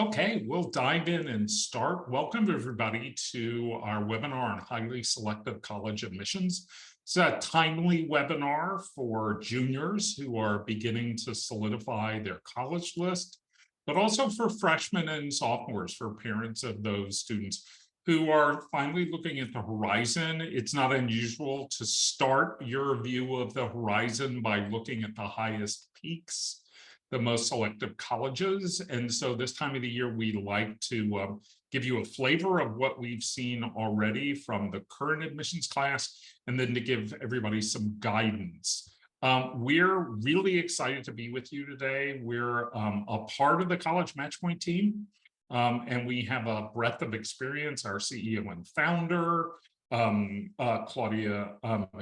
Okay, we'll dive in and start. Welcome everybody to our webinar on highly selective college admissions. It's a timely webinar for juniors who are beginning to solidify their college list, but also for freshmen and sophomores, for parents of those students who are finally looking at the horizon. It's not unusual to start your view of the horizon by looking at the highest peaks, the most selective colleges. And so this time of the year, we like to give you a flavor of what we've seen already from the current admissions class, and then to give everybody some guidance. We're really excited to be with you today. We're a part of the College Matchpoint team, and we have a breadth of experience. Our CEO and founder, Claudia,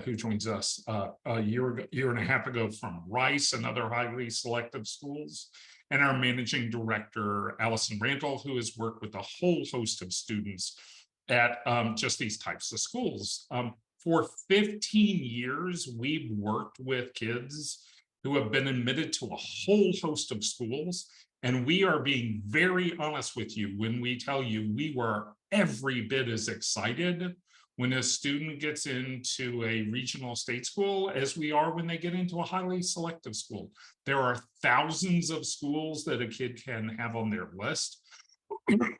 who joins us a year and a half ago from Rice and other highly selective schools, and our managing director, Allison Randall, who has worked with a whole host of students at just these types of schools. For 15 years, we've worked with kids who have been admitted to a whole host of schools, and we are being very honest with you when we tell you we were every bit as excited when a student gets into a regional state school as we are when they get into a highly selective school. There are thousands of schools that a kid can have on their list,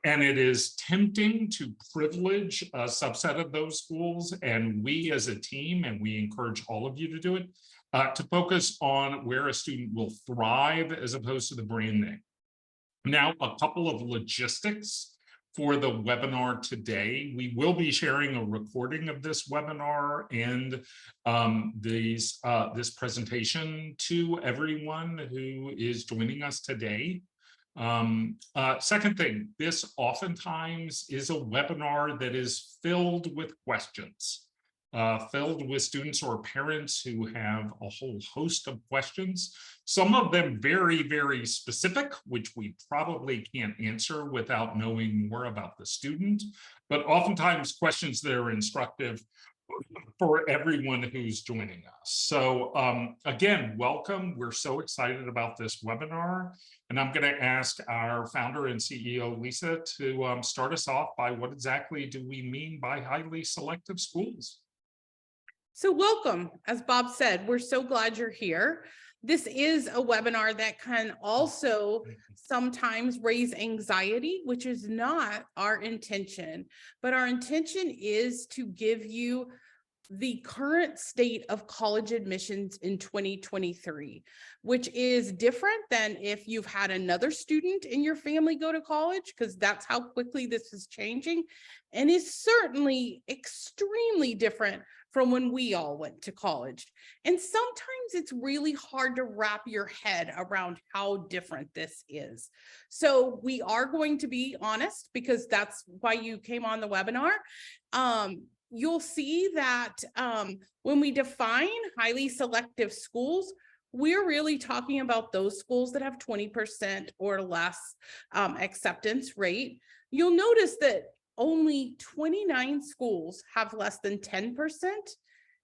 and it is tempting to privilege a subset of those schools. And we as a team, and we encourage all of you to do it, to focus on where a student will thrive as opposed to the brand name. Now, a couple of logistics for the webinar today. We will be sharing a recording of this webinar and this presentation to everyone who is joining us today. Second thing, this oftentimes is a webinar that is filled with questions, filled with students or parents who have a whole host of questions, some of them very, very specific, which we probably can't answer without knowing more about the student, but oftentimes questions that are instructive for everyone who's joining us. So again, welcome. We're so excited about this webinar. And I'm going to ask our founder and CEO, Lisa, to start us off by what exactly do we mean by highly selective schools? So welcome. As Bob said, we're so glad you're here. This is a webinar that can also sometimes raise anxiety, which is not our intention, but our intention is to give you the current state of college admissions in 2023, which is different than if you've had another student in your family go to college, because that's how quickly this is changing, and is certainly extremely different from when we all went to college. And sometimes it's really hard to wrap your head around how different this is. So we are going to be honest, because that's why you came on the webinar. You'll see that when we define highly selective schools, we're really talking about those schools that have 20% or less acceptance rate. You'll notice that only 29 schools have less than 10%,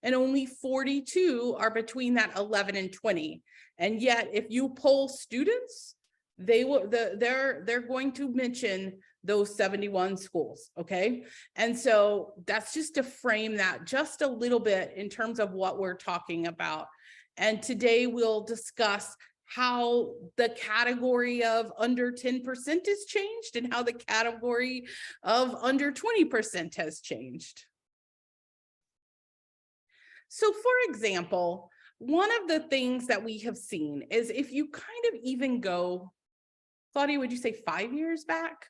and only 42 are between that 11 and 20. And yet, if you poll students, they're going to mention those 71 schools, okay? And so that's just to frame that just a little bit in terms of what we're talking about. And today we'll discuss how the category of under 10% has changed and how the category of under 20% has changed. So for example, one of the things that we have seen is if you kind of even go, Claudia, would you say 5 years back?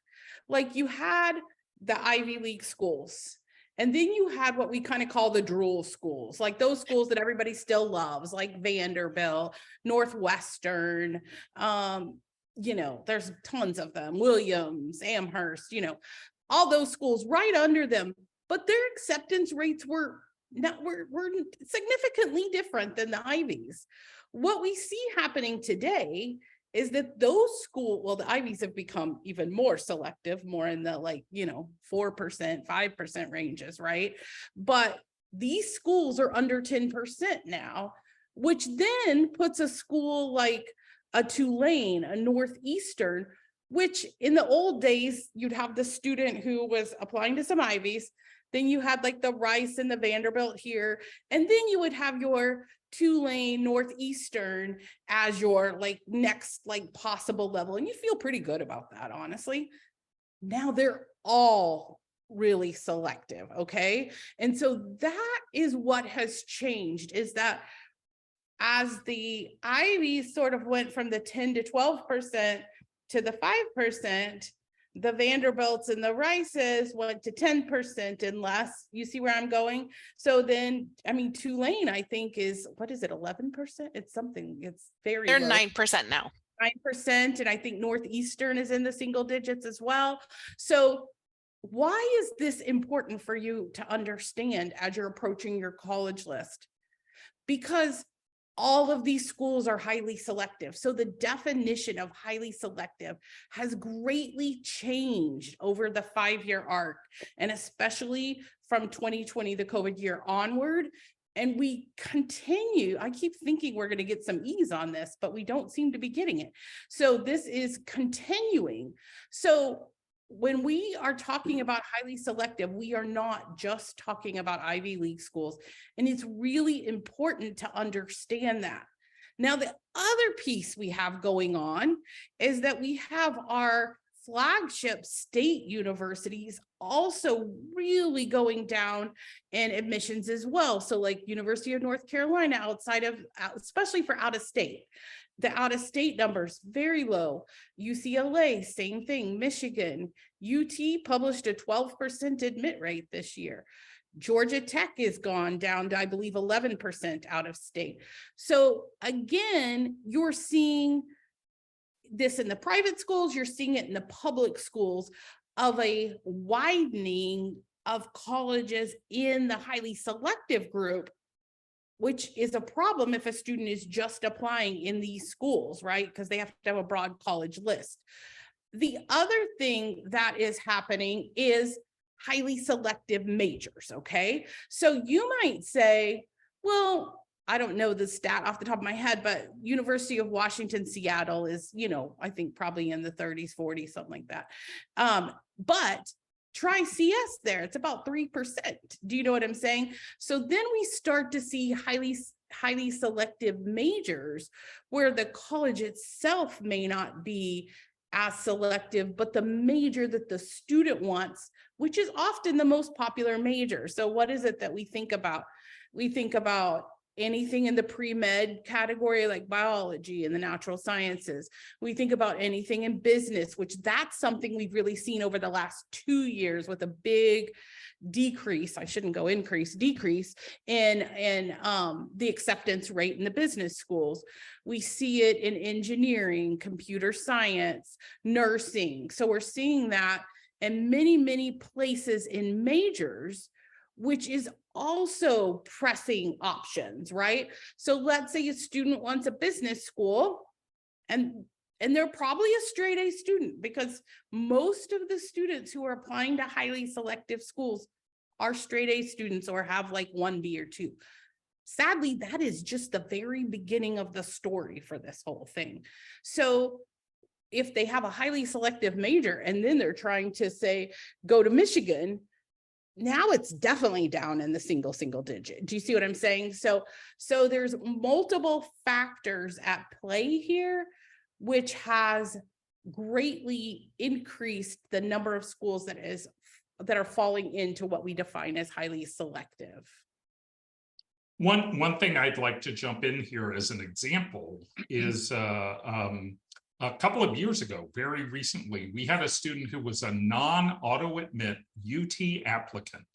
Like you had the Ivy League schools, and then you had what we kind of call the drool schools, like those schools that everybody still loves, like Vanderbilt, Northwestern, there's tons of them, Williams, Amherst, all those schools right under them, but their acceptance rates were significantly different than the Ivies. What we see happening today is that those schools, well, the Ivies have become even more selective, more in the 4%, 5% ranges, right? But these schools are under 10% now, which then puts a school like a Tulane, a Northeastern, which in the old days, you'd have the student who was applying to some Ivies, then you had like the Rice and the Vanderbilt here, and then you would have your Tulane, Northeastern as your like next like possible level, and you feel pretty good about that, honestly. Now they're all really selective, okay? And so that is what has changed, is that as the Ivies sort of went from the 10 to 12% to the 5%, the Vanderbilts and the Rices went to 10% and less. You see where I'm going? So then, I mean, Tulane, I think is, what is it, 11%? It's something, it's very They're low. 9% now. 9%, and I think Northeastern is in the single digits as well. So why is this important for you to understand as you're approaching your college list? Because all of these schools are highly selective. So the definition of highly selective has greatly changed over the 5-year arc, and especially from 2020, the COVID year onward. And we continue, I keep thinking we're going to get some ease on this, but we don't seem to be getting it. So this is continuing. So when we are talking about highly selective, we are not just talking about Ivy League schools. And it's really important to understand that. Now, the other piece we have going on is that we have our flagship state universities also really going down in admissions as well. So like University of North Carolina outside of, especially for out of state, the out of state numbers very low. UCLA, same thing. Michigan, UT published a 12% admit rate this year. Georgia Tech is gone down to, I believe, 11% out of state. So again, you're seeing this in the private schools, you're seeing it in the public schools of a widening of colleges in the highly selective group, which is a problem if a student is just applying in these schools, right? Because they have to have a broad college list. The other thing that is happening is highly selective majors, okay? So you might say, well, I don't know the stat off the top of my head, but University of Washington, Seattle is, you know, I think probably in the 30s, 40s, something like that. But try CS there, it's about 3%. Do you know what I'm saying? So then we start to see highly selective majors where the college itself may not be as selective, but the major that the student wants, which is often the most popular major. So what is it that we think about? We think about anything in the pre-med category like biology and the natural sciences. We think about anything in business, which that's something we've really seen over the last 2 years with a big decrease, I shouldn't go increase, decrease in the acceptance rate in the business schools. We see it in engineering, computer science, nursing. So we're seeing that in many, many places in majors, which is also pressing options, right? So let's say a student wants a business school and they're probably a straight A student, because most of the students who are applying to highly selective schools are straight A students or have like 1B or 2. Sadly, that is just the very beginning of the story for this whole thing. So if they have a highly selective major and then they're trying to say, go to Michigan, now it's definitely down in the single digit. Do you see what I'm saying? So there's multiple factors at play here, which has greatly increased the number of schools that are falling into what we define as highly selective. One thing I'd like to jump in here as an example is a couple of years ago, very recently, we had a student who was a non-auto admit UT applicant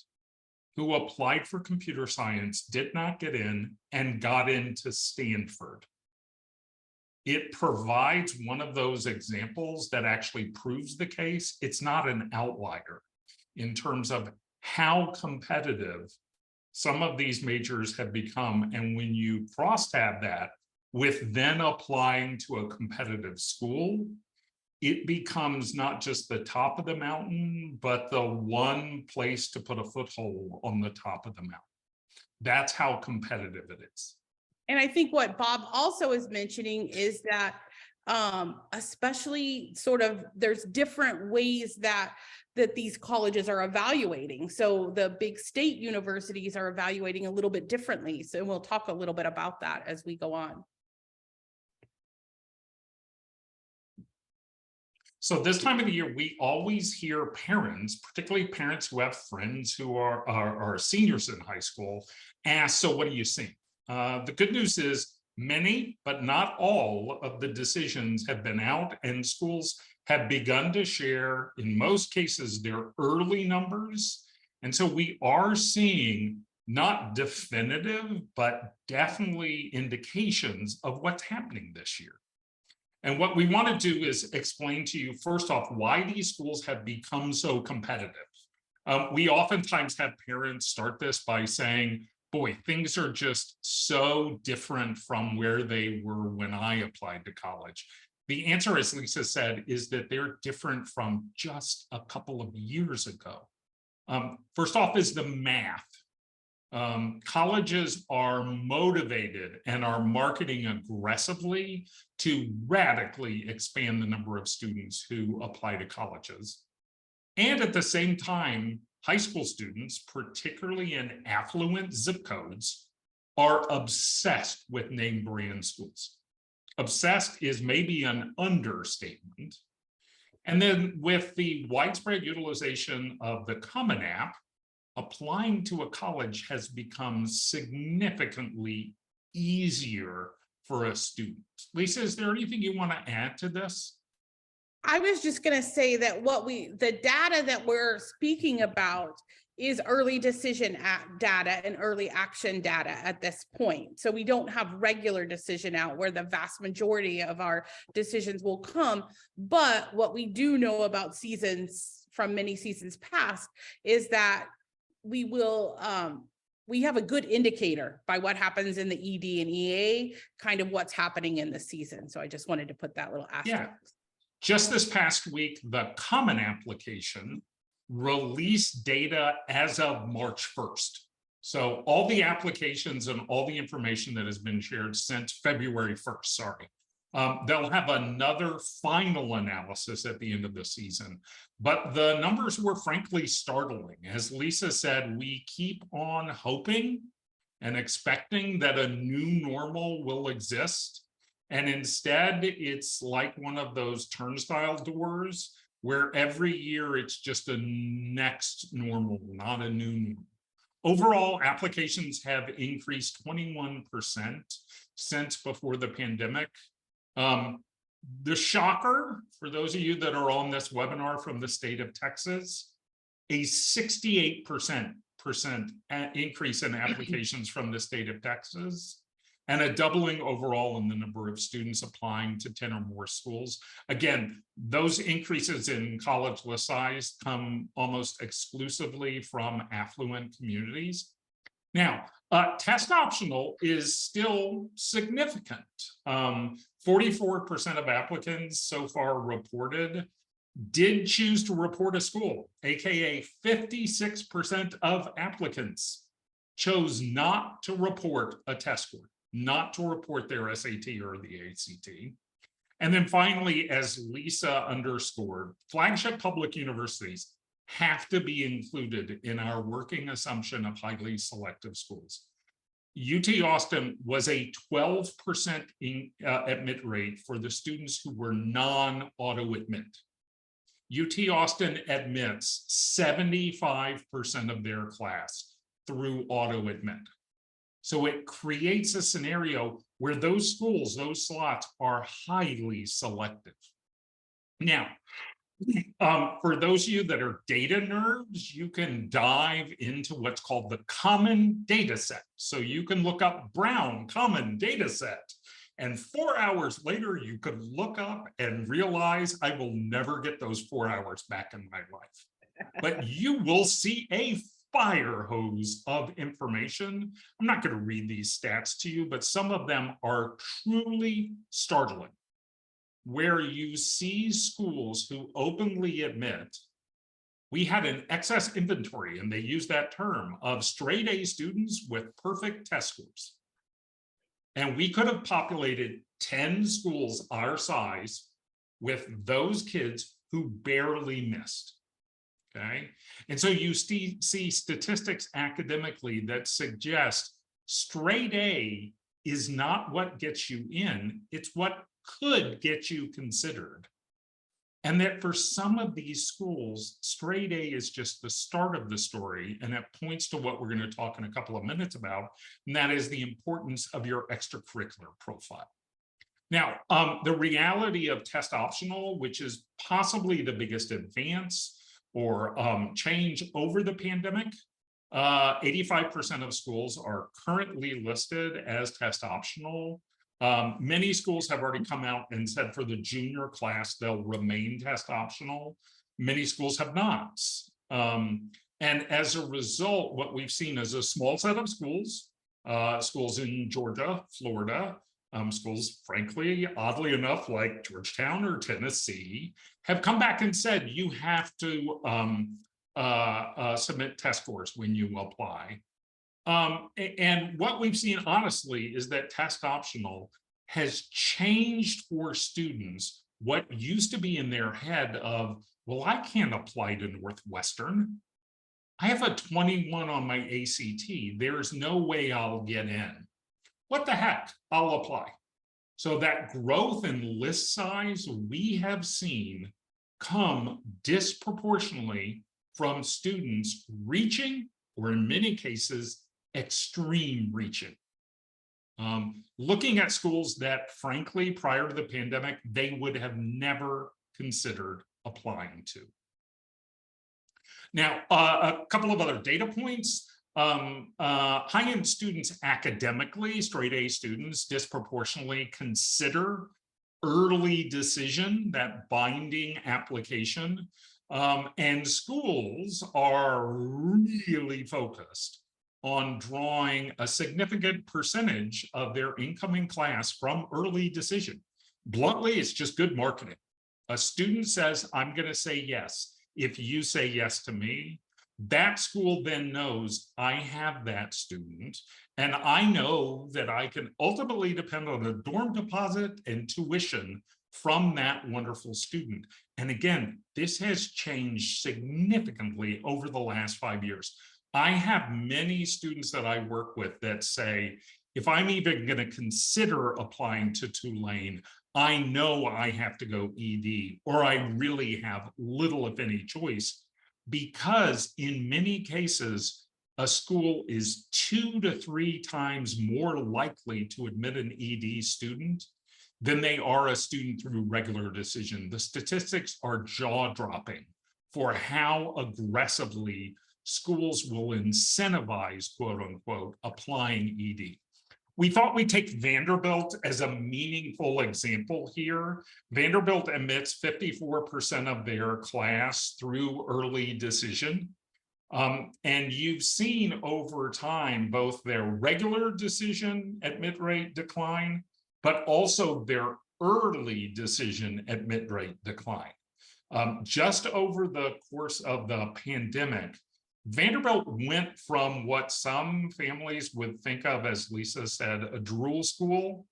who applied for computer science, did not get in, and got into Stanford. It provides one of those examples that actually proves the case. It's not an outlier in terms of how competitive some of these majors have become. And when you cross-tab that with then applying to a competitive school, it becomes not just the top of the mountain, but the one place to put a foothold on the top of the mountain. That's how competitive it is. And I think what Bob also is mentioning is that especially sort of there's different ways that these colleges are evaluating. So the big state universities are evaluating a little bit differently. So we'll talk a little bit about that as we go on. So this time of the year, we always hear parents, particularly parents who have friends who are seniors in high school, ask, so what are you seeing? The good news is many, but not all of the decisions have been out, and schools have begun to share, in most cases, their early numbers. And so we are seeing not definitive, but definitely indications of what's happening this year. And what we want to do is explain to you, first off, why these schools have become so competitive. We oftentimes have parents start this by saying, boy, things are just so different from where they were when I applied to college. The answer, as Lisa said, is that they're different from just a couple of years ago. First off is the math. Colleges are motivated and are marketing aggressively to radically expand the number of students who apply to colleges. And at the same time, high school students, particularly in affluent zip codes, are obsessed with name brand schools. Obsessed is maybe an understatement. And then with the widespread utilization of the Common App, applying to a college has become significantly easier for a student. Lisa, is there anything you want to add to this? I was just going to say that the data that we're speaking about is early decision data and early action data at this point. So we don't have regular decision out where the vast majority of our decisions will come. But what we do know about seasons from many seasons past is that we have a good indicator by what happens in the ED and EA, kind of what's happening in the season. So I just wanted to put that little asterisk. Yeah. Just this past week, the Common Application released data as of March 1st. So all the applications and all the information that has been shared since February 1st, sorry. They'll have another final analysis at the end of the season, but the numbers were frankly startling. As Lisa said, we keep on hoping and expecting that a new normal will exist. And instead, it's like one of those turnstile doors where every year it's just a next normal, not a new normal. Overall, applications have increased 21% since before the pandemic. The shocker, for those of you that are on this webinar from the state of Texas, a 68% increase in applications from the state of Texas, and a doubling overall in the number of students applying to 10 or more schools. Again, those increases in college list size come almost exclusively from affluent communities. Now, test optional is still significant. 44% of applicants so far reported did choose to report a school, aka 56% of applicants chose not to report a test score, not to report their SAT or the ACT. And then finally, as Lisa underscored, flagship public universities have to be included in our working assumption of highly selective schools. UT Austin was a 12% admit rate for the students who were non-auto admit. UT Austin admits 75% of their class through auto admit. So it creates a scenario where those schools, those slots are highly selective. Now, for those of you that are data nerds, you can dive into what's called the common data set. So you can look up Brown common data set, and 4 hours later, you could look up and realize I will never get those 4 hours back in my life. But you will see a fire hose of information. I'm not going to read these stats to you, but some of them are truly startling, where you see schools who openly admit we had an excess inventory, and they use that term, of straight A students with perfect test scores. And we could have populated 10 schools our size with those kids who barely missed. Okay. And so you see statistics academically that suggest straight A is not what gets you in, it's what could get you considered. And that for some of these schools, straight A is just the start of the story. And that points to what we're going to talk in a couple of minutes about. And that is the importance of your extracurricular profile. Now, the reality of test optional, which is possibly the biggest advance or change over the pandemic, 85% of schools are currently listed as test optional. Many schools have already come out and said for the junior class, they'll remain test optional. Many schools have not. And as a result, what we've seen is a small set of schools, schools in Georgia, Florida, schools, frankly, oddly enough, like Georgetown or Tennessee, have come back and said you have to submit test scores when you apply. And what we've seen, honestly, is that test optional has changed for students what used to be in their head of, well, I can't apply to Northwestern. I have a 21 on my ACT. There's no way I'll get in. What the heck? I'll apply. So that growth in list size we have seen come disproportionately from students reaching, or in many cases, extreme reaching. Looking at schools that, frankly, prior to the pandemic, they would have never considered applying to. Now, a couple of other data points. High-end students academically, straight A students, disproportionately consider early decision, that binding application, and schools are really focused on drawing a significant percentage of their incoming class from early decision. Bluntly, it's just good marketing. A student says, I'm going to say yes if you say yes to me. That school then knows I have that student, and I know that I can ultimately depend on a dorm deposit and tuition from that wonderful student. And again, this has changed significantly over the last 5 years. I have many students that I work with that say, if I'm even going to consider applying to Tulane, I know I have to go ED, or I really have little, if any, choice, because in many cases, a school is 2 to 3 times more likely to admit an ED student than they are a student through regular decision. The statistics are jaw-dropping for how aggressively schools will incentivize, quote unquote, applying ED. We thought we'd take Vanderbilt as a meaningful example here. Vanderbilt admits 54% of their class through early decision. And you've seen over time both their regular decision admit rate decline, but also their early decision admit rate decline. Just over the course of the pandemic, Vanderbilt went from what some families would think of, as Lisa said, a drool school,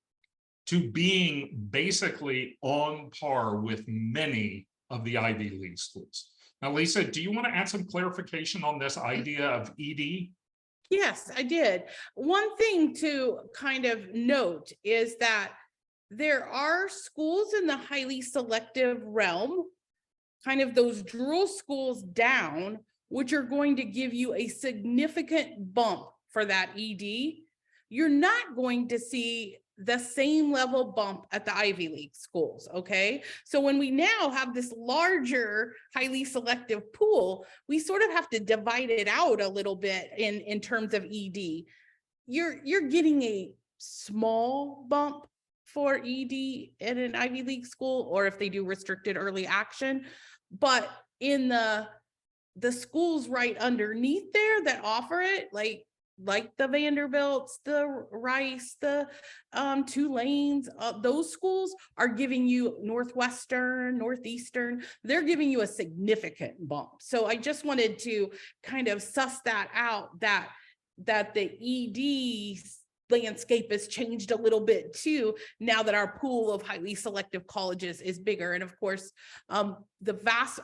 to being basically on par with many of the Ivy League schools. Now, Lisa, do you want to add some clarification on this idea of ED? Yes, I did. One thing to kind of note is that there are schools in the highly selective realm, kind of those drool schools down, which are going to give you a significant bump for that ED. You're not going to see the same level bump at the Ivy League schools, okay? So when we now have this larger, highly selective pool, we sort of have to divide it out a little bit in terms of ED. You're getting a small bump for ED in an Ivy League school, or if they do restricted early action, but in the schools right underneath there that offer it, like the Vanderbilts, the Rice, the Tulanes, those schools are giving you Northwestern, Northeastern, they're giving you a significant bump. So I just wanted to kind of suss that out, that the ED landscape has changed a little bit too, now that our pool of highly selective colleges is bigger. And of course, the vast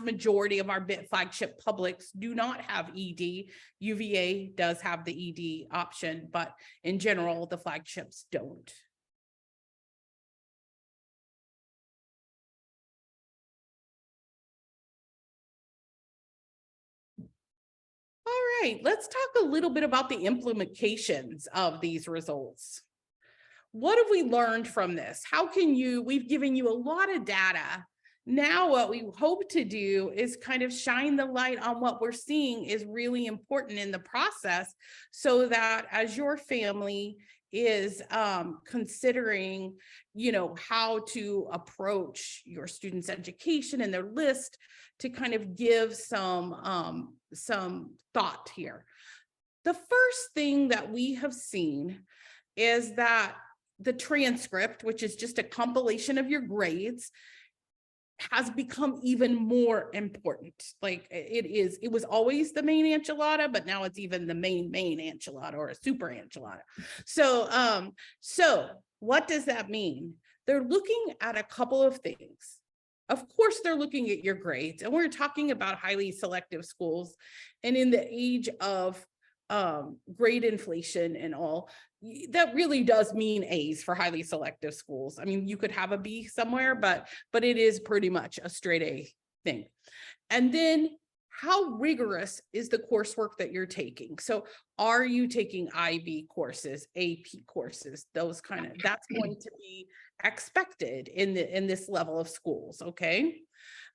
majority of our flagship publics do not have ED. UVA does have the ED option, but in general, the flagships don't. All right, let's talk a little bit about the implications of these results. What have we learned from this? We've given you a lot of data. Now what we hope to do is kind of shine the light on what we're seeing is really important in the process, so that as your family is considering, how to approach your students' education and their list, to kind of give some thought here. The first thing that we have seen is that the transcript, which is just a compilation of your grades, has become even more important. Like it was always the main enchilada, but now it's even the main enchilada, or a super enchilada. So what does that mean? They're looking at a couple of things. Of course, they're looking at your grades, and we're talking about highly selective schools. And in the age of grade inflation and all, that really does mean A's for highly selective schools. I mean, you could have a B somewhere, but it is pretty much a straight A thing. And then how rigorous is the coursework that you're taking? So are you taking IB courses, AP courses, that's going to be expected in this level of schools, okay?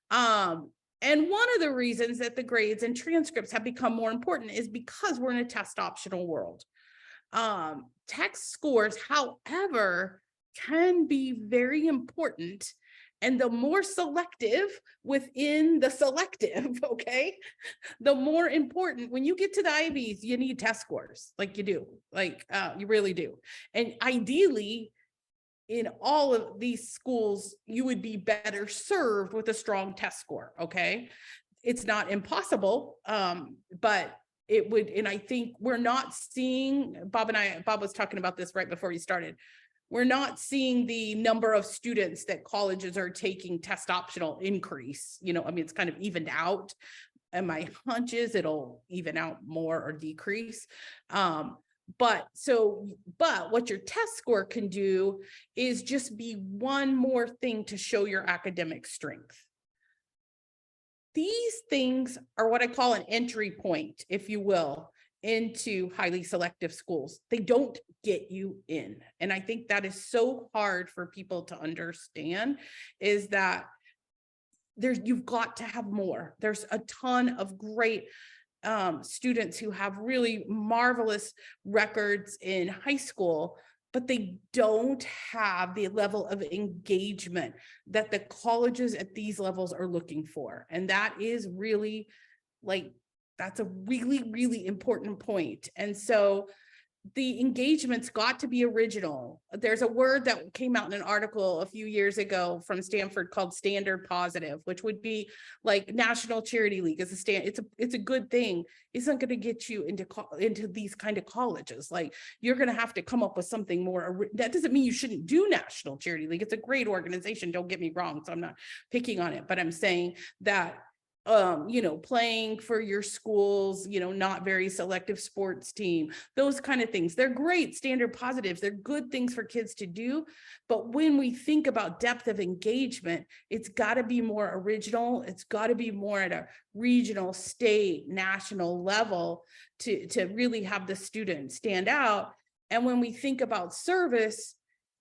And one of the reasons that the grades and transcripts have become more important is because we're in a test optional world. Text scores, however, can be very important, and the more selective within the selective, okay, the more important. When you get to the IBs, you need test scores, like you do, you really do. And ideally, in all of these schools, you would be better served with a strong test score, okay? It's not impossible, but it would, and I think we're not seeing, Bob was talking about this right before you started. We're not seeing the number of students that colleges are taking test optional increase. I mean, it's kind of evened out, and my hunch is it'll even out more or decrease. But what your test score can do is just be one more thing to show your academic strength. These things are what I call an entry point, if you will, into highly selective schools. They don't get you in. And I think that is so hard for people to understand, is that you've got to have more. There's a ton of great students who have really marvelous records in high school, but they don't have the level of engagement that the colleges at these levels are looking for. And that is really, that's a really, really important point. And so the engagement's got to be original. There's a word that came out in an article a few years ago from Stanford called standard positive, which would be like National Charity League is it's a good thing. It's not going to get you into these kind of colleges. Like, you're going to have to come up with something more. That doesn't mean you shouldn't do National Charity League. It's a great organization. Don't get me wrong. So I'm not picking on it, but I'm saying that playing for your school's, not very selective sports team, those kind of things. They're great standard positives. They're good things for kids to do. But when we think about depth of engagement, it's got to be more original. It's got to be more at a regional, state, national level to really have the students stand out. And when we think about service,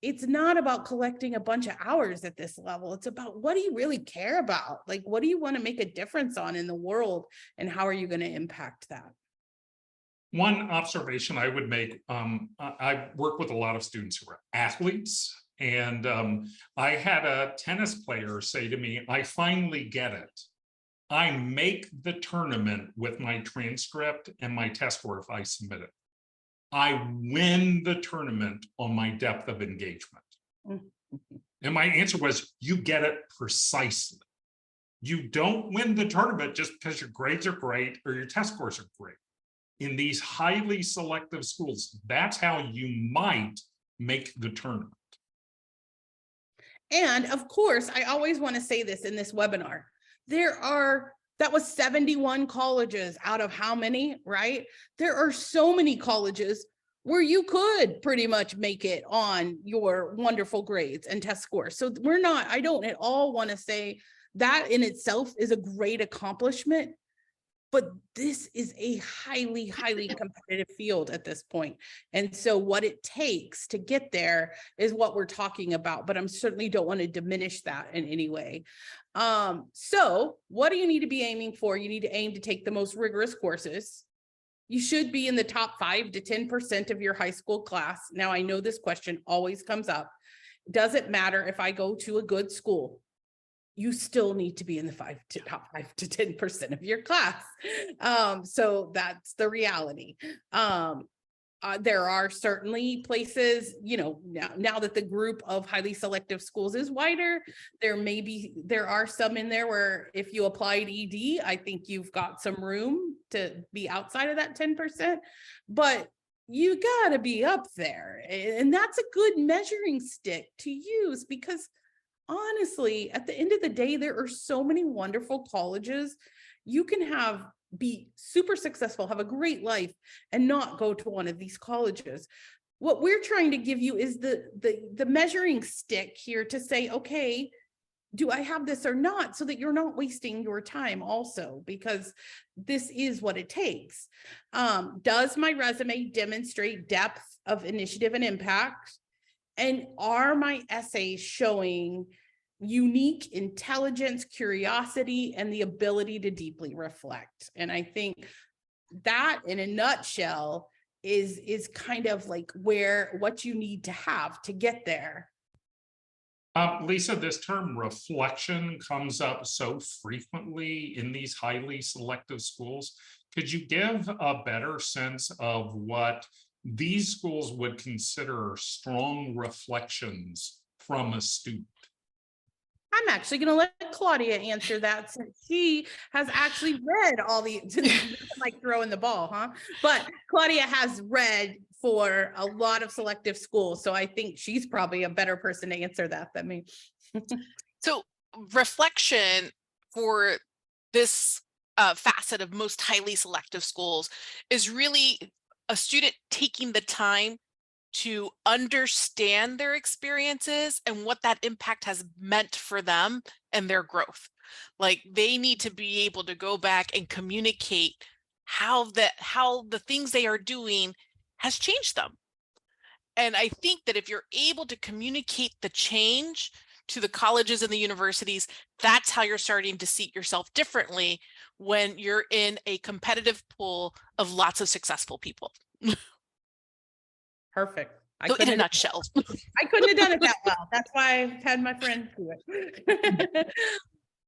it's not about collecting a bunch of hours at this level. It's about, what do you really care about? Like, what do you want to make a difference on in the world, and how are you going to impact that? One observation I would make, I work with a lot of students who are athletes, and I had a tennis player say to me, "I finally get it. I make the tournament with my transcript and my test score if I submit it. I win the tournament on my depth of engagement." And my answer was, you get it precisely. You don't win the tournament just because your grades are great or your test scores are great. in these highly selective schools. That's how you might make the tournament. And of course, I always want to say this in this webinar, that was 71 colleges out of how many, right? There are so many colleges where you could pretty much make it on your wonderful grades and test scores. So I don't at all want to say that in itself is a great accomplishment, but this is a highly, highly competitive field at this point. And so what it takes to get there is what we're talking about, but I certainly don't want to diminish that in any way. So what do you need to be aiming for? You need to aim to take the most rigorous courses. You should be in the top 5 to 10% of your high school class. Now, I know this question always comes up. Does it matter if I go to a good school? You still need to be in the top 5 to 10% of your class. So that's the reality. There are certainly places, now that the group of highly selective schools is wider, there are some in there where if you applied ED, I think you've got some room to be outside of that 10%, but you gotta be up there. And that's a good measuring stick to use, because honestly, at the end of the day, there are so many wonderful colleges. You can be super successful, have a great life, and not go to one of these colleges. What we're trying to give you is the measuring stick here to say, okay, do I have this or not? So that you're not wasting your time also, because this is what it takes. Does my resume demonstrate depth of initiative and impact? And are my essays showing unique intelligence, curiosity, and the ability to deeply reflect? And I think that in a nutshell is kind of like what you need to have to get there. Lisa, this term reflection comes up so frequently in these highly selective schools. Could you give a better sense of what these schools would consider strong reflections from a student? I'm actually going to let Claudia answer that, since she has actually read all the, like throwing the ball, huh? But Claudia has read for a lot of selective schools, so I think she's probably a better person to answer that than me. So reflection for this facet of most highly selective schools is really a student taking the time to understand their experiences and what that impact has meant for them and their growth. Like, they need to be able to go back and communicate how the things they are doing has changed them. And I think that if you're able to communicate the change to the colleges and the universities, that's how you're starting to see yourself differently when you're in a competitive pool of lots of successful people. Perfect. So in a nutshell. I couldn't have done it that well. That's why I had my friend do it.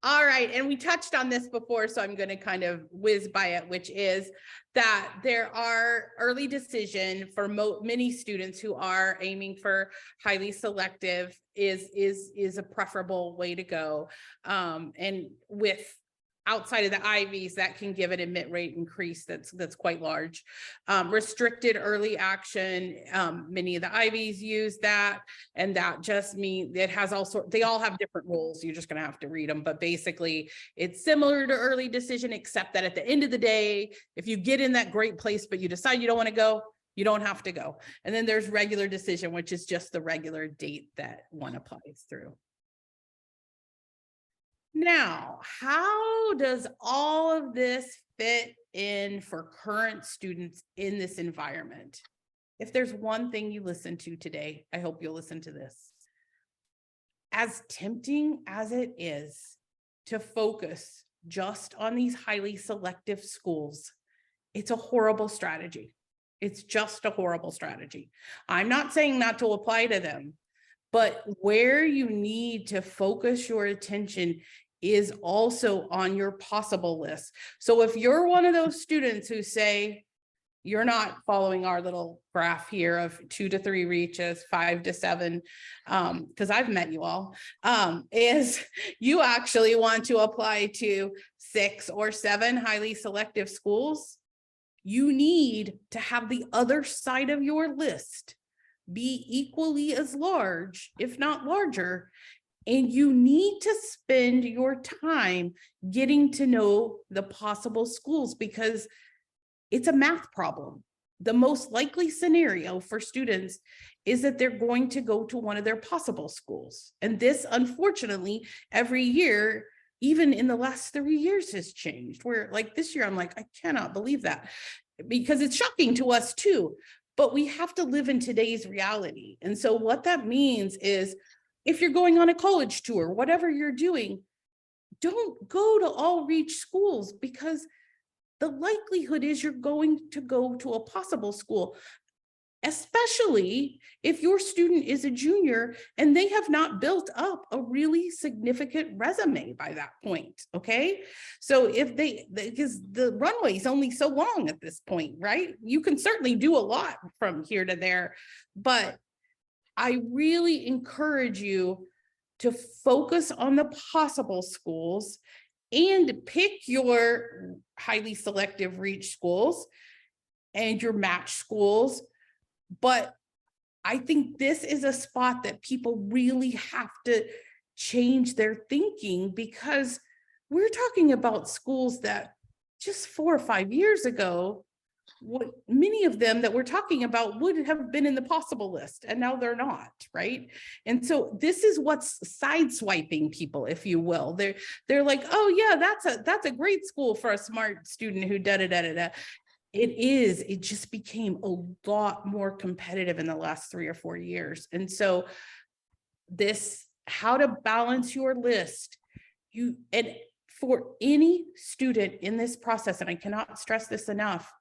All right. And we touched on this before, so I'm going to kind of whiz by it, which is that there are early decision for many students who are aiming for highly selective is a preferable way to go. And with outside of the Ivies, that can give an admit rate increase that's quite large. Restricted early action, many of the Ivies use that, and that just means it has they all have different rules. You're just going to have to read them, but basically it's similar to early decision, except that at the end of the day, if you get in that great place but you decide you don't want to go, you don't have to go. And then there's regular decision, which is just the regular date that one applies through. Now, how does all of this fit in for current students in this environment? If there's one thing you listen to today, I hope you'll listen to this. As tempting as it is to focus just on these highly selective schools, it's a horrible strategy. It's just a horrible strategy. I'm not saying not to apply to them, but where you need to focus your attention is also on your possible list. So if you're one of those students who say, you're not following our little graph here of 2 to 3 reaches, 5 to 7, because I've met you all, is you actually want to apply to 6 or 7 highly selective schools, you need to have the other side of your list be equally as large, if not larger. And you need to spend your time getting to know the possible schools, because it's a math problem. The most likely scenario for students is that they're going to go to one of their possible schools. And this, unfortunately, every year, even in the last 3 years, has changed. Where like this year, I'm like, I cannot believe that, because it's shocking to us too. But we have to live in today's reality. And so what that means is, if you're going on a college tour, whatever you're doing, don't go to all reach schools, because the likelihood is you're going to go to a possible school, especially if your student is a junior and they have not built up a really significant resume by that point. Okay. So if because the runway is only so long at this point, right? You can certainly do a lot from here to there, but I really encourage you to focus on the possible schools and pick your highly selective reach schools and your match schools. But I think this is a spot that people really have to change their thinking, because we're talking about schools that just 4 or 5 years ago, what many of them that we're talking about would have been in the possible list, and now they're not, right? And so this is what's sideswiping people, if you will. They're like, oh yeah, that's a great school for a smart student who da-da-da-da-da. It just became a lot more competitive in the last 3 or 4 years. And so this, how to balance your list, and for any student in this process, and I cannot stress this enough,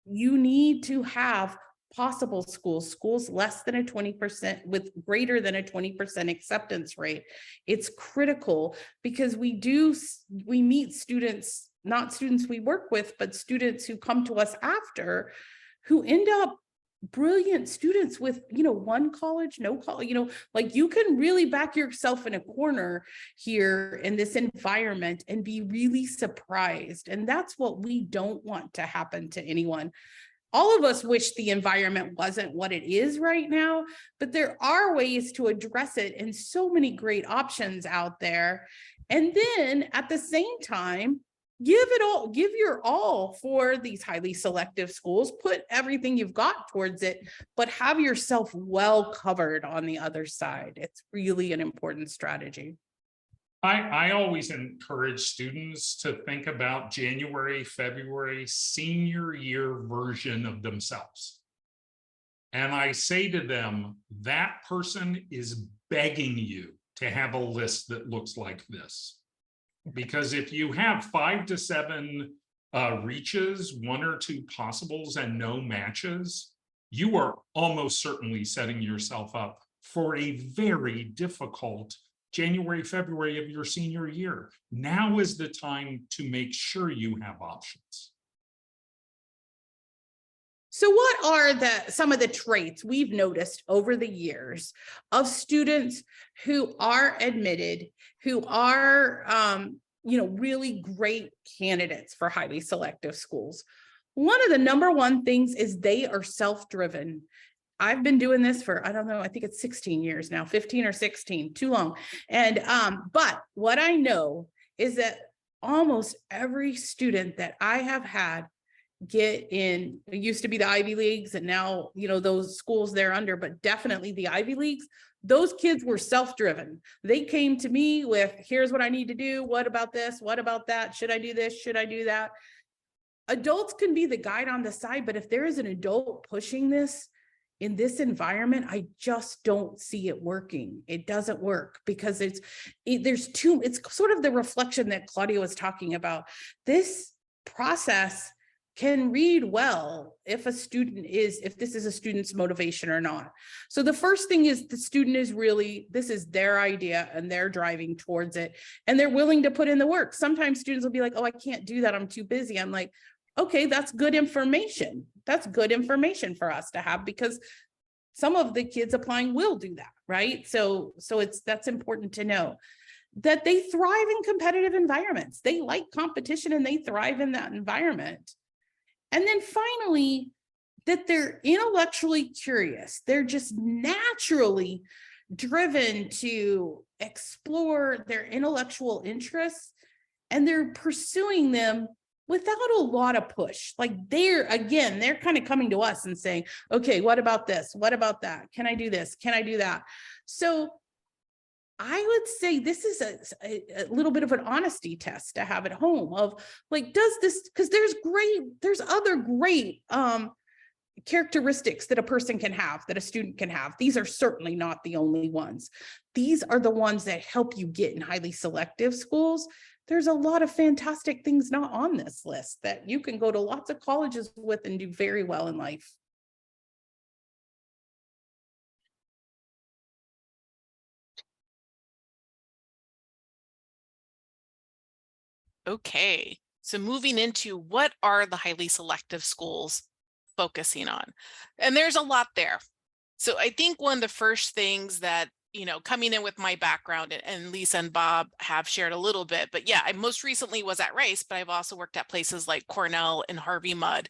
you need to have possible schools less than a 20% with greater than a 20% acceptance rate. It's critical, because we meet students, not students we work with, but students who come to us after, who end up brilliant students with, one college, no college, like you can really back yourself in a corner here in this environment and be really surprised. And that's what we don't want to happen to anyone. All of us wish the environment wasn't what it is right now, but there are ways to address it, and so many great options out there. And then at the same time, give your all for these highly selective schools, put everything you've got towards it, but have yourself well covered on the other side. It's really an important strategy. I always encourage students to think about January, February, senior year version of themselves. And I say to them, that person is begging you to have a list that looks like this. Because if you have 5 to 7 reaches, 1 or 2 possibles, and no matches, you are almost certainly setting yourself up for a very difficult January, February of your senior year. Now is the time to make sure you have options. So what are some of the traits we've noticed over the years of students who are admitted, who are, really great candidates for highly selective schools? One of the number one things is they are self-driven. I've been doing this for, I don't know, I think it's 16 years now, 15 or 16, too long. And, but what I know is that almost every student that I have had get in, it used to be the Ivy Leagues, and now, those schools they're under, but definitely the Ivy Leagues, those kids were self-driven. They came to me with, here's what I need to do. What about this? What about that? Should I do this? Should I do that? Adults can be the guide on the side, but if there is an adult pushing this in this environment, I just don't see it working. It doesn't work, because it's sort of the reflection that Claudia was talking about. This process can read well if this is a student's motivation or not. So the first thing is the student is really, this is their idea and they're driving towards it and they're willing to put in the work. Sometimes students will be like, oh, I can't do that, I'm too busy. I'm like, okay, that's good information. That's good information for us to have, because some of the kids applying will do that, right? So that's important to know. That they thrive in competitive environments. They like competition and they thrive in that environment. And then finally, that they're intellectually curious. They're just naturally driven to explore their intellectual interests, and they're pursuing them without a lot of push. Like they're kind of coming to us and saying, okay, what about this? What about that? Can I do this? Can I do that? So I would say this is a little bit of an honesty test to have at home of like, does this, because there's other great characteristics that a person can have, that a student can have. These are certainly not the only ones. These are the ones that help you get in highly selective schools. There's a lot of fantastic things not on this list that you can go to lots of colleges with and do very well in life. Okay, so moving into what are the highly selective schools focusing on? And there's a lot there. So I think one of the first things that, coming in with my background, and Lisa and Bob have shared a little bit, but yeah, I most recently was at Rice, but I've also worked at places like Cornell and Harvey Mudd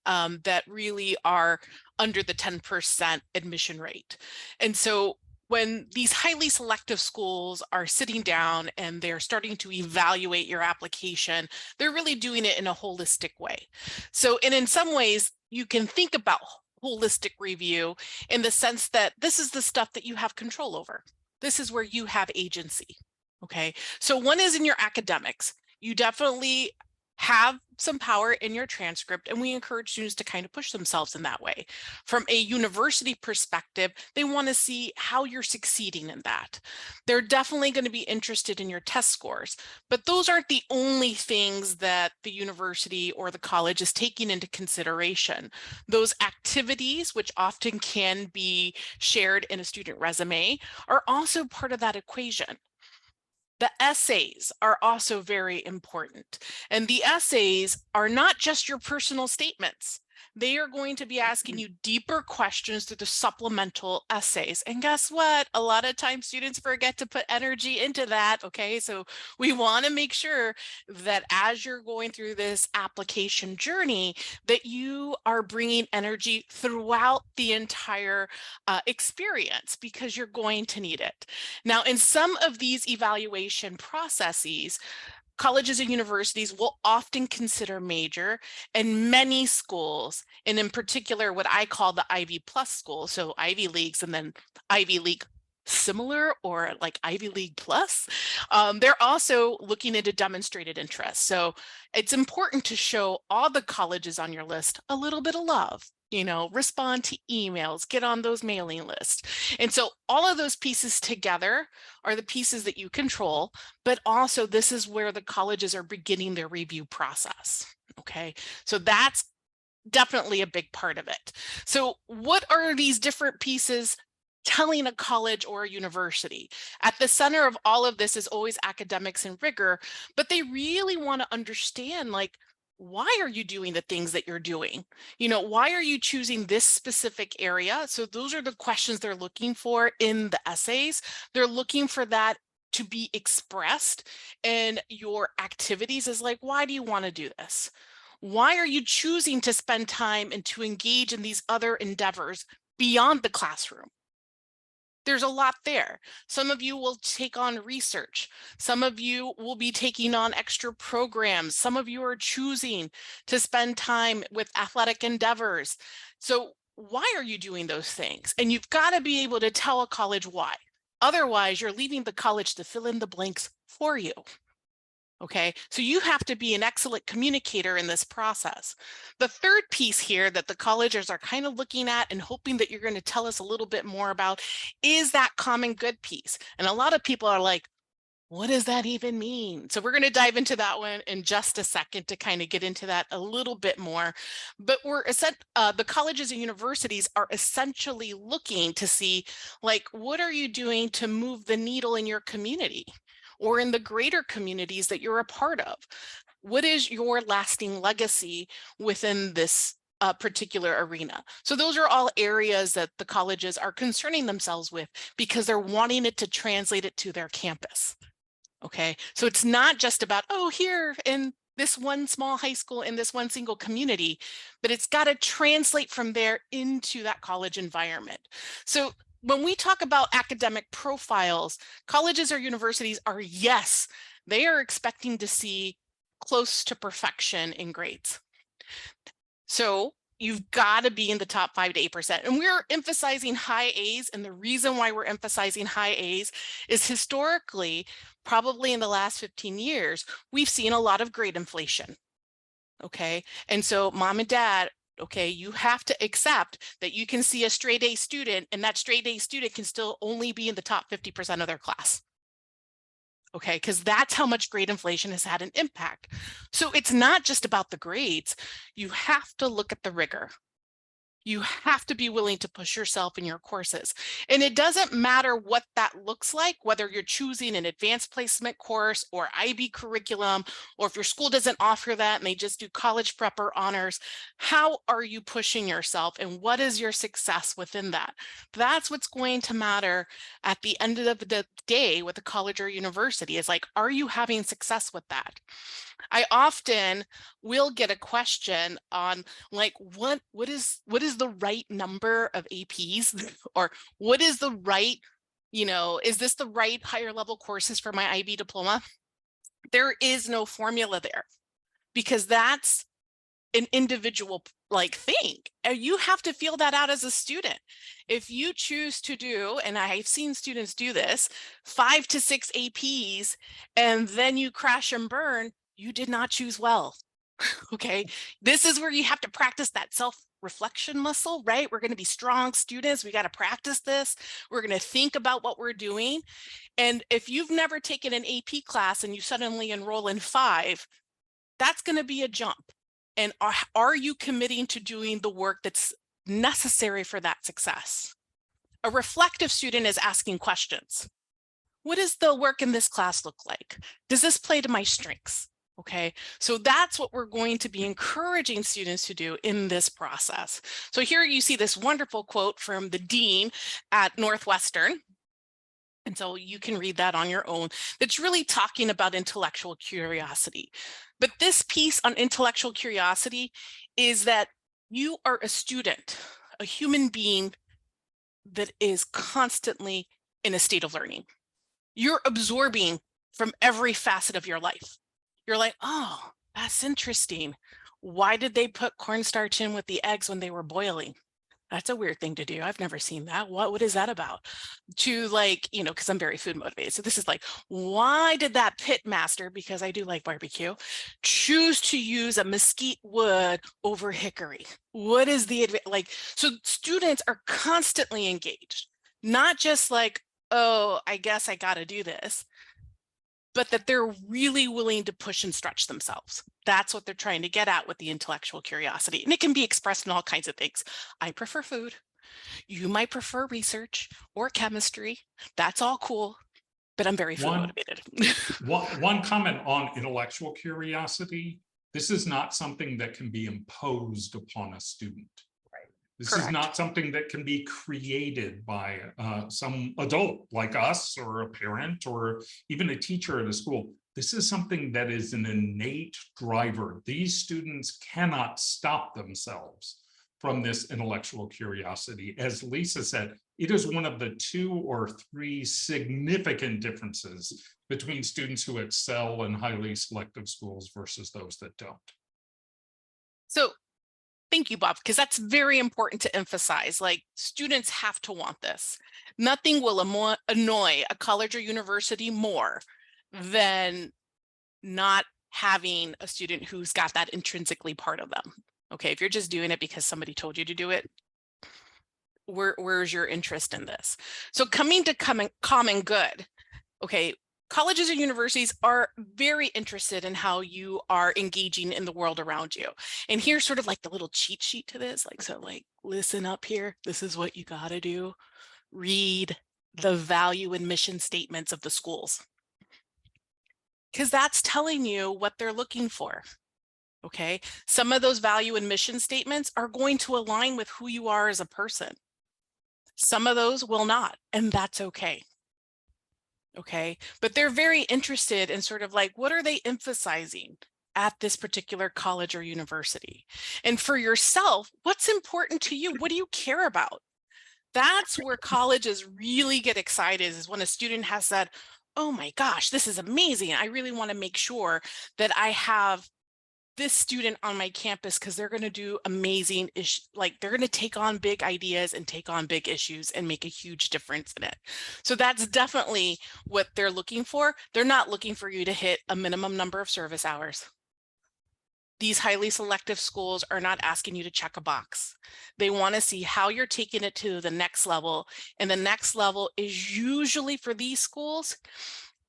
that really are under the 10% admission rate. And so when these highly selective schools are sitting down and they're starting to evaluate your application, they're really doing it in a holistic way. So, and in some ways, you can think about holistic review in the sense that this is the stuff that you have control over. This is where you have agency. Okay, so one is in your academics. You definitely have some power in your transcript, and we encourage students to kind of push themselves in that way. From a university perspective, they want to see how you're succeeding in that. They're definitely going to be interested in your test scores, but those aren't the only things that the university or the college is taking into consideration. Those activities, which often can be shared in a student resume, are also part of that equation. The essays are also very important. And the essays are not just your personal statements. They are going to be asking you deeper questions through the supplemental essays. And guess what? A lot of times students forget to put energy into that. Okay, so we want to make sure that as you're going through this application journey, that you are bringing energy throughout the entire experience, because you're going to need it. Now, in some of these evaluation processes, colleges and universities will often consider major, and many schools, and in particular what I call the Ivy Plus schools, so Ivy Leagues and then Ivy League similar or like Ivy League Plus, they're also looking into demonstrated interest. So it's important to show all the colleges on your list a little bit of love. Respond to emails, get on those mailing lists. And so all of those pieces together are the pieces that you control, but also this is where the colleges are beginning their review process. Okay, so that's definitely a big part of it. So what are these different pieces telling a college or a university? At the center of all of this is always academics and rigor, but they really want to understand, like, why are you doing the things that you're doing? Why are you choosing this specific area? So those are the questions they're looking for in the essays. They're looking for that to be expressed in your activities, is like, why do you want to do this? Why are you choosing to spend time and to engage in these other endeavors beyond the classroom? There's a lot there. Some of you will take on research. Some of you will be taking on extra programs. Some of you are choosing to spend time with athletic endeavors. So why are you doing those things? And you've got to be able to tell a college why. Otherwise, you're leaving the college to fill in the blanks for you. Okay, so you have to be an excellent communicator in this process. The third piece here that the colleges are kind of looking at and hoping that you're going to tell us a little bit more about is that common good piece. And a lot of people are like, what does that even mean? So we're going to dive into that one in just a second to kind of get into that a little bit more. But the colleges and universities are essentially looking to see, like, what are you doing to move the needle in your community or in the greater communities that you're a part of? What is your lasting legacy within this particular arena? So those are all areas that the colleges are concerning themselves with, because they're wanting it to translate it to their campus. Okay, so it's not just about, oh, here in this one small high school in this one single community, but it's got to translate from there into that college environment. So when we talk about academic profiles, colleges or universities are, yes, they are expecting to see close to perfection in grades. So you've got to be in the top 5 to 8%. And we're emphasizing high A's. And the reason why we're emphasizing high A's is historically, probably in the last 15 years, we've seen a lot of grade inflation. Okay. And so mom and dad, okay, you have to accept that you can see a straight A student, and that straight A student can still only be in the top 50% of their class. Okay, because that's how much grade inflation has had an impact. So it's not just about the grades. You have to look at the rigor. You have to be willing to push yourself in your courses. And it doesn't matter what that looks like, whether you're choosing an advanced placement course or IB curriculum, or if your school doesn't offer that and they just do college prep or honors. How are you pushing yourself, and what is your success within that? That's what's going to matter at the end of the day with a college or university, is like, are you having success with that? I often will get a question on like, what is the right number of APs, or what is the right, is this the right higher level courses for my IB diploma? There is no formula there, because that's an individual like thing. And you have to feel that out as a student. If you choose to do, and I've seen students do this, 5 to 6 APs, and then you crash and burn, you did not choose well. Okay. This is where you have to practice that self-reflection muscle, right? We're going to be strong students. We got to practice this. We're going to think about what we're doing. And if you've never taken an AP class and you suddenly enroll in 5, that's going to be a jump. And are you committing to doing the work that's necessary for that success? A reflective student is asking questions. What does the work in this class look like? Does this play to my strengths? Okay, so that's what we're going to be encouraging students to do in this process. So here you see this wonderful quote from the dean at Northwestern. And so you can read that on your own. That's really talking about intellectual curiosity. But this piece on intellectual curiosity is that you are a student, a human being that is constantly in a state of learning. You're absorbing from every facet of your life. You're like, oh, that's interesting. Why did they put cornstarch in with the eggs when they were boiling? That's a weird thing to do. I've never seen that. What is that about? To like, because I'm very food motivated. So this is like, why did that pit master, because I do like barbecue, choose to use a mesquite wood over hickory? What is the, so students are constantly engaged, not just like, oh, I guess I got to do this, but that they're really willing to push and stretch themselves. That's what they're trying to get at with the intellectual curiosity. And it can be expressed in all kinds of things. I prefer food. You might prefer research or chemistry. That's all cool, but I'm very food motivated. One comment on intellectual curiosity. This is not something that can be imposed upon a student. This Correct. is not something that can be created by some adult like us, or a parent, or even a teacher at a school. This is something that is an innate driver. These students cannot stop themselves from this intellectual curiosity. As Lisa said, it is one of the 2 or 3 significant differences between students who excel in highly selective schools versus those that don't. So thank you, Bob, because that's very important to emphasize. Like, students have to want this. Nothing will annoy a college or university more than not having a student who's got that intrinsically part of them. Okay, if you're just doing it because somebody told you to do it, where's your interest in this? So coming to common good, okay, colleges and universities are very interested in how you are engaging in the world around you. And here's sort of like the little cheat sheet to this. Like, so like, listen up here. This is what you got to do. Read the value and mission statements of the schools, because that's telling you what they're looking for. Okay. Some of those value and mission statements are going to align with who you are as a person. Some of those will not, and that's okay. Okay, but they're very interested in sort of like, what are they emphasizing? at this particular college or university? And for yourself, what's important to you? What do you care about? That's where colleges really get excited, is when a student has said, oh my gosh, this is amazing. I really want to make sure that I have this student on my campus because they're going to do amazing, like they're going to take on big ideas and take on big issues and make a huge difference in it. So that's definitely what they're looking for. They're not looking for you to hit a minimum number of service hours. These highly selective schools are not asking you to check a box. They want to see how you're taking it to the next level. And the next level is usually, for these schools,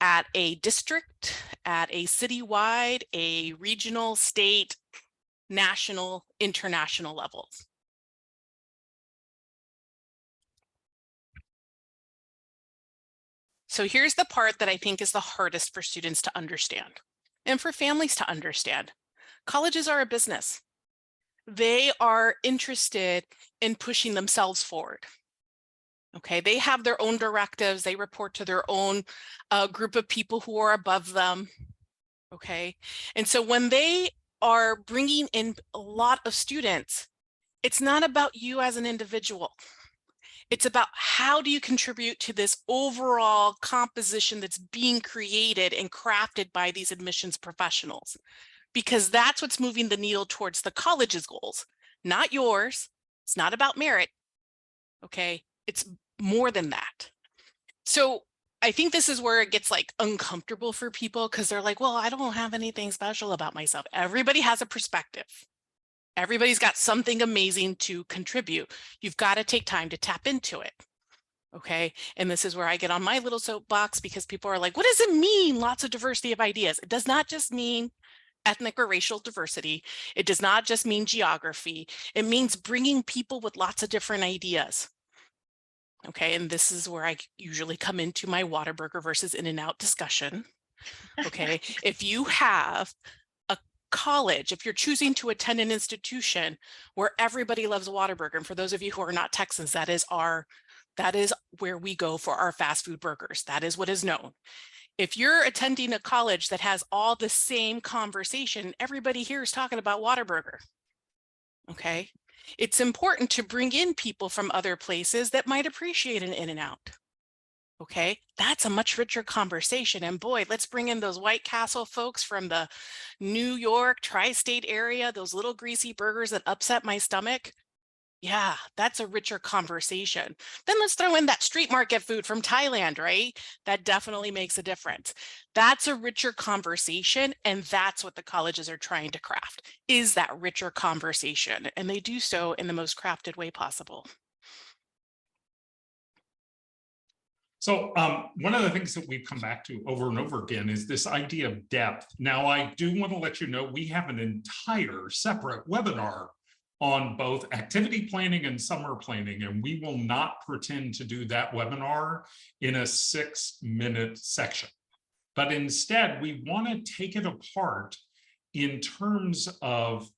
at a district, at a citywide, a regional, state, national, international level. So here's the part that I think is the hardest for students to understand and for families to understand. Colleges are a business. They are interested in pushing themselves forward. Okay, they have their own directives. They report to their own group of people who are above them. Okay, and so when they are bringing in a lot of students, it's not about you as an individual. It's about how do you contribute to this overall composition that's being created and crafted by these admissions professionals, because that's what's moving the needle towards the college's goals, not yours. It's not about merit. Okay, it's more than that. So I think this is where it gets like uncomfortable for people, because they're like, well, I don't have anything special about myself. Everybody has a perspective. Everybody's got something amazing to contribute. You've got to take time to tap into it. Okay, and this is where I get on my little soapbox, because people are like, what does it mean, lots of diversity of ideas? It does not just mean ethnic or racial diversity. It does not just mean geography. It means bringing people with lots of different ideas. Okay, and this is where I usually come into my Whataburger versus In-N-Out discussion. Okay, if you have a college, if you're choosing to attend an institution where everybody loves Whataburger, and for those of you who are not Texans, that is where we go for our fast food burgers. That is what is known. If you're attending a college that has all the same conversation, everybody here is talking about Whataburger. Okay, it's important to bring in people from other places that might appreciate an In-N-Out. Okay, that's a much richer conversation. And boy, let's bring in those White Castle folks from the New York tri-state area, those little greasy burgers that upset my stomach. Yeah, that's a richer conversation. Then let's throw in that street market food from Thailand, right? That definitely makes a difference. That's a richer conversation, and that's what the colleges are trying to craft, is that richer conversation, and they do so in the most crafted way possible. So one of the things that we've come back to over and over again is this idea of depth. Now, I do want to let you know we have an entire separate webinar on both activity planning and summer planning, and we will not pretend to do that webinar in a 6-minute section. But instead, we want to take it apart in terms of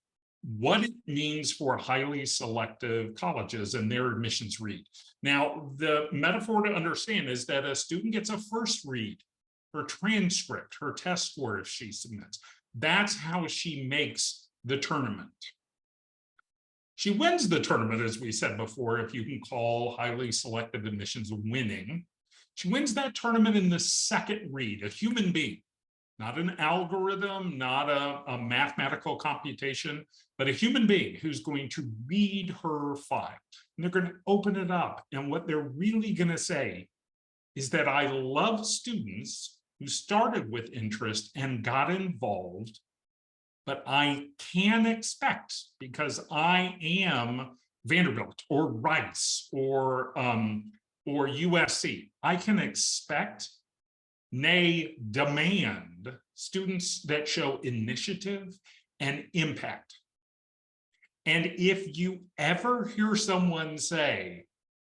what it means for highly selective colleges and their admissions read. Now, the metaphor to understand is that a student gets a first read, her transcript, her test score if she submits. That's how she makes the tournament. She wins the tournament, as we said before, if you can call highly selective admissions winning. She wins that tournament in the second read, a human being, not an algorithm, not a mathematical computation, but a human being who's going to read her file. And they're going to open it up. And what they're really going to say is that I love students who started with interest and got involved, but I can expect, because I am Vanderbilt or Rice or USC, I can expect, nay, demand students that show initiative and impact. And if you ever hear someone say,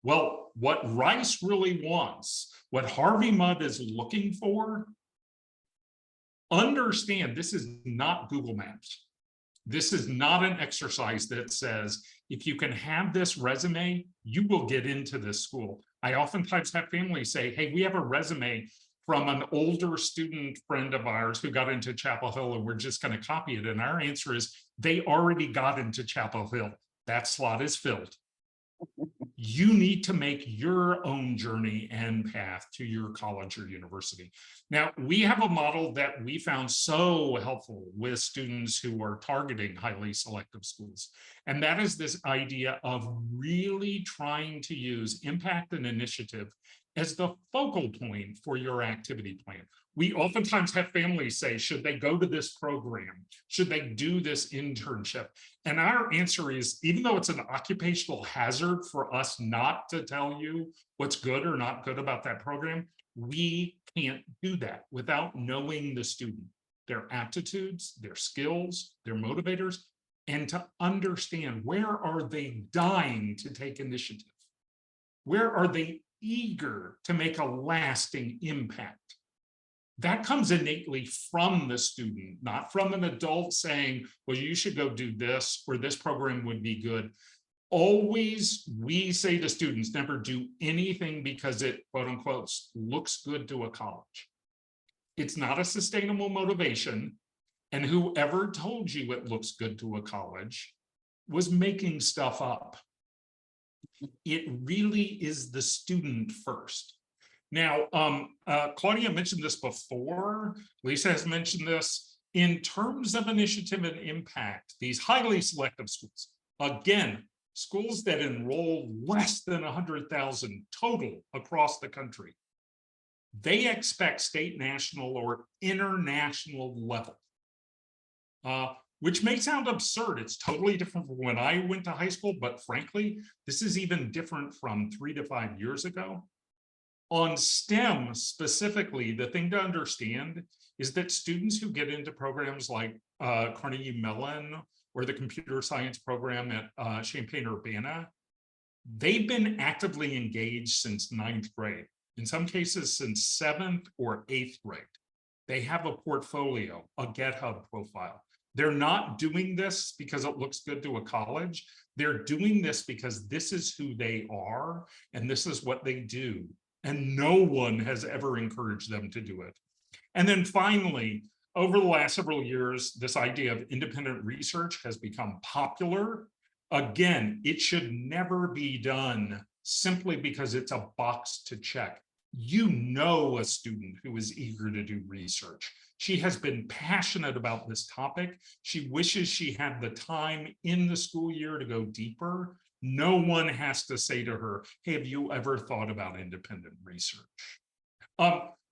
well, what Rice really wants, what Harvey Mudd is looking for, understand this is not Google Maps. This is not an exercise that says, if you can have this resume, you will get into this school. I oftentimes have families say, hey, we have a resume from an older student friend of ours who got into Chapel Hill, and we're just going to copy it. And our answer is they already got into Chapel Hill. That slot is filled. You need to make your own journey and path to your college or university. Now, we have a model that we found so helpful with students who are targeting highly selective schools. And that is this idea of really trying to use impact and initiative as the focal point for your activity plan. We oftentimes have families say, should they go to this program? Should they do this internship? And our answer is, even though it's an occupational hazard for us not to tell you what's good or not good about that program, we can't do that without knowing the student, their aptitudes, their skills, their motivators, and to understand where are they dying to take initiative? Where are they eager to make a lasting impact? That comes innately from the student, not from an adult saying, well, you should go do this, or this program would be good. Always, we say to students, never do anything because it, quote unquote, looks good to a college. It's not a sustainable motivation. And whoever told you it looks good to a college was making stuff up. It really is the student first. Now, Claudia mentioned this before, Lisa has mentioned this, in terms of initiative and impact, these highly selective schools, again, schools that enroll less than 100,000 total across the country, they expect state, national, or international level, which may sound absurd. It's totally different from when I went to high school, but frankly, this is even different from 3 to 5 years ago. On STEM specifically, the thing to understand is that students who get into programs like Carnegie Mellon or the computer science program at Champaign-Urbana, they've been actively engaged since 9th grade, in some cases since 7th or 8th grade. They have a portfolio, a GitHub profile. They're not doing this because it looks good to a college. They're doing this because this is who they are and this is what they do. And no one has ever encouraged them to do it. And then finally, over the last several years, this idea of independent research has become popular. Again, it should never be done simply because it's a box to check. You know a student who is eager to do research. She has been passionate about this topic. She wishes she had the time in the school year to go deeper. No one has to say to her, hey, have you ever thought about independent research?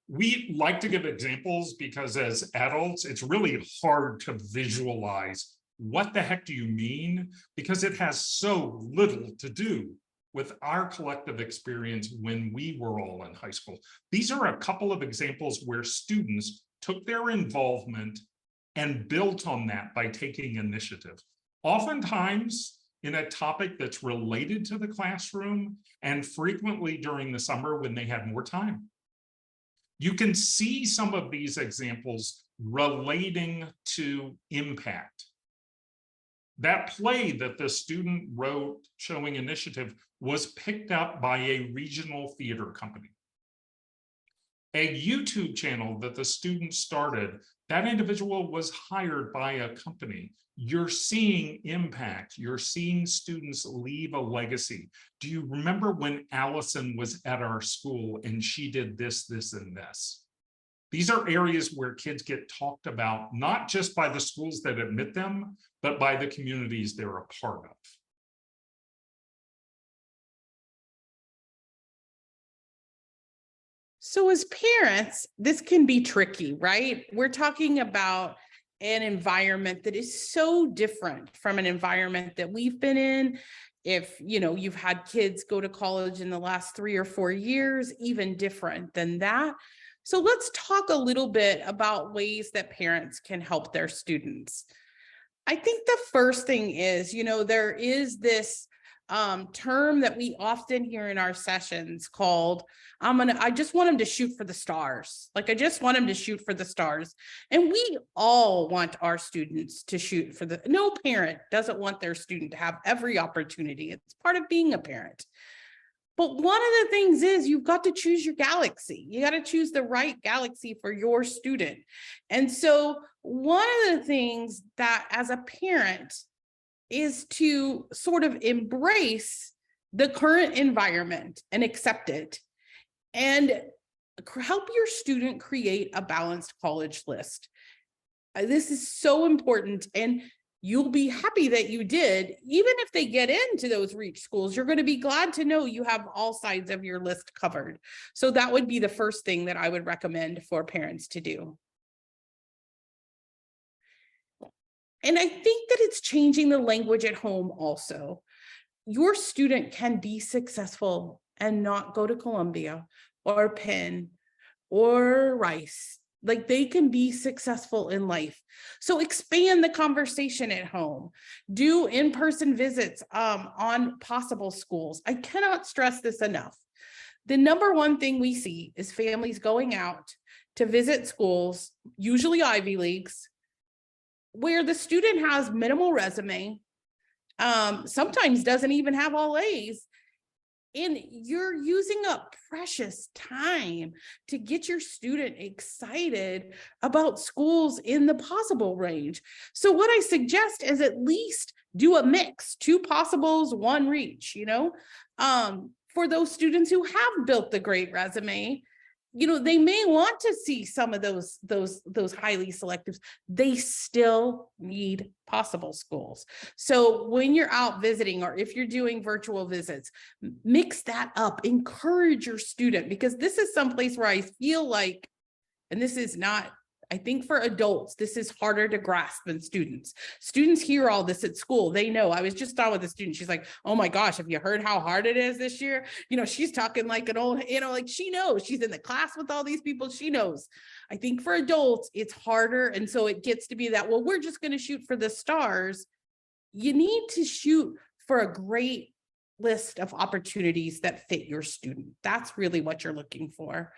We like to give examples because as adults, it's really hard to visualize what the heck do you mean? Because it has so little to do with our collective experience when we were all in high school. These are a couple of examples where students took their involvement and built on that by taking initiative. Oftentimes, in a topic that's related to the classroom and frequently during the summer when they had more time. You can see some of these examples relating to impact. That play that the student wrote showing initiative was picked up by a regional theater company. A YouTube channel that the student started, that individual was hired by a company. You're seeing impact. You're seeing students leave a legacy. Do you remember when Allison was at our school and she did this, this, and this? These are areas where kids get talked about, not just by the schools that admit them, but by the communities they're a part of. So as parents, this can be tricky, right? We're talking about an environment that is so different from an environment that we've been in. If you've had kids go to college in the last 3 or 4 years, even different than that. So let's talk a little bit about ways that parents can help their students. I think the first thing is, there is this term that we often hear in our sessions called, I just want them to shoot for the stars. Like, I just want them to shoot for the stars. And we all want our students to shoot for no parent doesn't want their student to have every opportunity. It's part of being a parent. But one of the things is you've got to choose your galaxy. You got to choose the right galaxy for your student. And so one of the things that as a parent is to sort of embrace the current environment and accept it and help your student create a balanced college list. This is so important, and you'll be happy that you did. Even if they get into those reach schools, you're going to be glad to know you have all sides of your list covered. So that would be the first thing that I would recommend for parents to do. And I think that it's changing the language at home also. Your student can be successful and not go to Columbia or Penn or Rice. Like, they can be successful in life. So expand the conversation at home. Do in-person visits on possible schools. I cannot stress this enough. The number one thing we see is families going out to visit schools, usually Ivy Leagues, where the student has minimal resume, sometimes doesn't even have all A's, and you're using up precious time to get your student excited about schools in the possible range. So what I suggest is at least do a mix, 2 possibles, 1 reach, for those students who have built the great resume. They may want to see some of those highly selectives. They still need possible schools. So when you're out visiting, or if you're doing virtual visits, mix that up, encourage your student, because this is someplace where I feel like, and this is not, I think for adults, this is harder to grasp than students. Students hear all this at school. They know. I was just on with a student. She's like, oh my gosh, have you heard how hard it is this year? She's talking like an old, like she knows. She's in the class with all these people. She knows. I think for adults, it's harder. And so it gets to be that, well, we're just going to shoot for the stars. You need to shoot for a great list of opportunities that fit your student. That's really what you're looking for.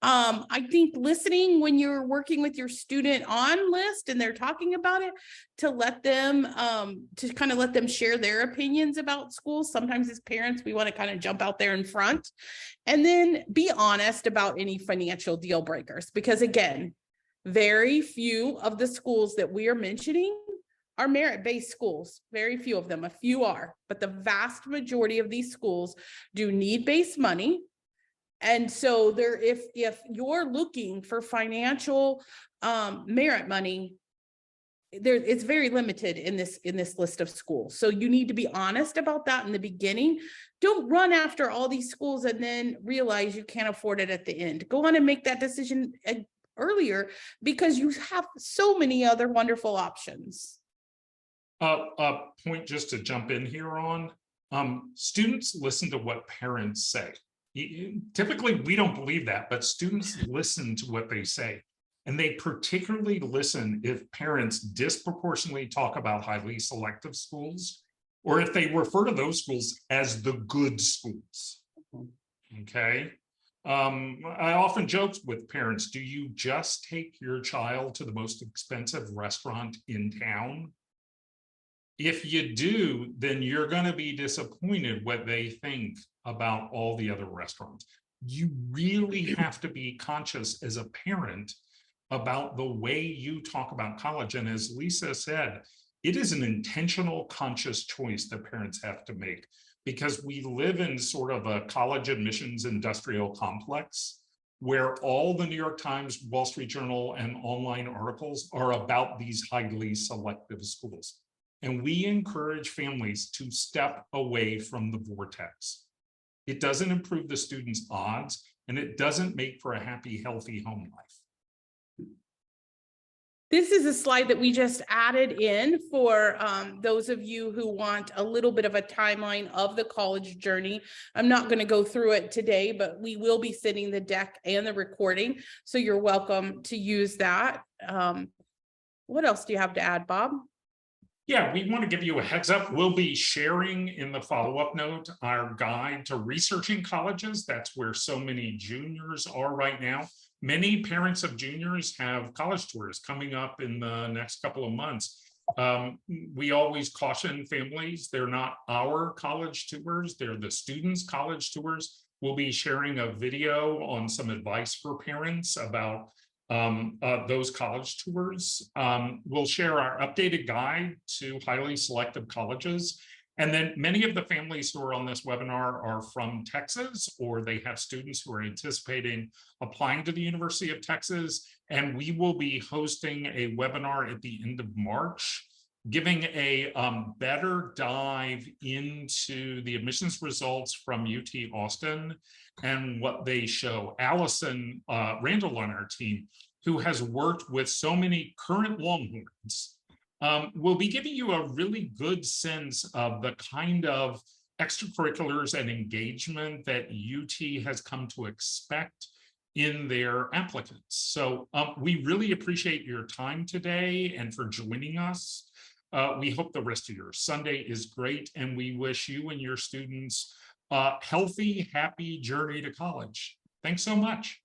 I think listening when you're working with your student on list and they're talking about it, to let them, let them share their opinions about schools. Sometimes as parents, we want to kind of jump out there in front, and then be honest about any financial deal breakers, because again, very few of the schools that we are mentioning are merit-based schools. Very few of them, a few are, but the vast majority of these schools do need-based money. And so if you're looking for financial merit money, it's very limited in this list of schools. So you need to be honest about that in the beginning. Don't run after all these schools and then realize you can't afford it at the end. Go on and make that decision earlier, because you have so many other wonderful options. Point just to jump in here on, students listen to what parents say. Typically, we don't believe that, but students listen to what they say. And they particularly listen if parents disproportionately talk about highly selective schools, or if they refer to those schools as the good schools. Okay. I often joke with parents, do you just take your child to the most expensive restaurant in town? If you do, then you're going to be disappointed what they think about all the other restaurants. You really have to be conscious as a parent about the way you talk about college. And as Lisa said, it is an intentional, conscious choice that parents have to make, because we live in sort of a college admissions industrial complex where all the New York Times, Wall Street Journal, and online articles are about these highly selective schools. And we encourage families to step away from the vortex. It doesn't improve the students' odds, and it doesn't make for a happy, healthy home life. This is a slide that we just added in for those of you who want a little bit of a timeline of the college journey. I'm not going to go through it today, but we will be sending the deck and the recording, so you're welcome to use that. What else do you have to add, Bob? Yeah, we want to give you a heads up. We'll be sharing in the follow-up note our guide to researching colleges. That's where so many juniors are right now. Many parents of juniors have college tours coming up in the next couple of months. We always caution families, they're not our college tours, they're the students' college tours. We'll be sharing a video on some advice for parents about those college tours. We'll share our updated guide to highly selective colleges. And then many of the families who are on this webinar are from Texas, or they have students who are anticipating applying to the University of Texas. And we will be hosting a webinar at the end of March, giving a better dive into the admissions results from UT Austin and what they show. Allison Randall on our team, who has worked with so many current Longhorns, will be giving you a really good sense of the kind of extracurriculars and engagement that UT has come to expect in their applicants. So we really appreciate your time today and for joining us. We hope the rest of your Sunday is great, and we wish you and your students a healthy, happy journey to college. Thanks so much.